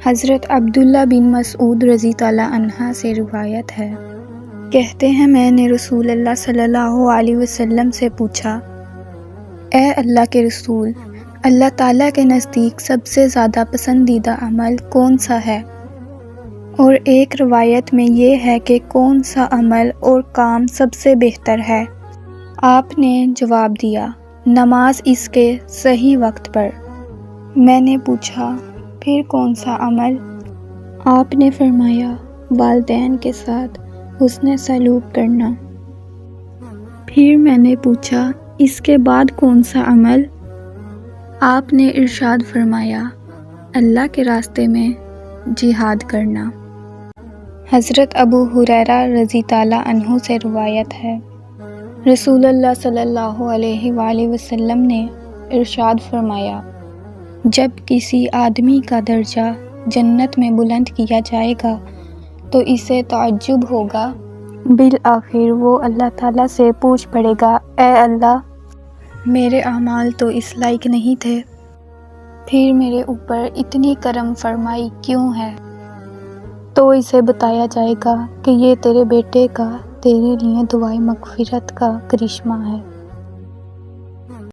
حضرت عبداللہ بن مسعود رضی اللہ عنہ سے روایت ہے، کہتے ہیں میں نے رسول اللہ صلی اللہ علیہ وسلم سے پوچھا، اے اللہ کے رسول، اللہ تعالیٰ کے نزدیک سب سے زیادہ پسندیدہ عمل کون سا ہے؟ اور ایک روایت میں یہ ہے کہ کون سا عمل اور کام سب سے بہتر ہے؟ آپ نے جواب دیا، نماز اس کے صحیح وقت پر۔ میں نے پوچھا، پھر کون سا عمل؟ آپ نے فرمایا، والدین کے ساتھ حسن سلوک کرنا۔ پھر میں نے پوچھا، اس کے بعد کون سا عمل؟ آپ نے ارشاد فرمایا، اللہ کے راستے میں جہاد کرنا۔ حضرت ابو ہریرہ رضی اللہ عنہ سے روایت ہے، رسول اللہ صلی اللہ علیہ وآلہ وسلم نے ارشاد فرمایا، جب کسی آدمی کا درجہ جنت میں بلند کیا جائے گا تو اسے تعجب ہوگا، بالآخر وہ اللہ تعالیٰ سے پوچھ پڑے گا، اے اللہ، میرے اعمال تو اس لائق نہیں تھے، پھر میرے اوپر اتنی کرم فرمائی کیوں ہے؟ تو اسے بتایا جائے گا کہ یہ تیرے بیٹے کا تیرے لیے دعائے مغفرت کا کرشمہ ہے۔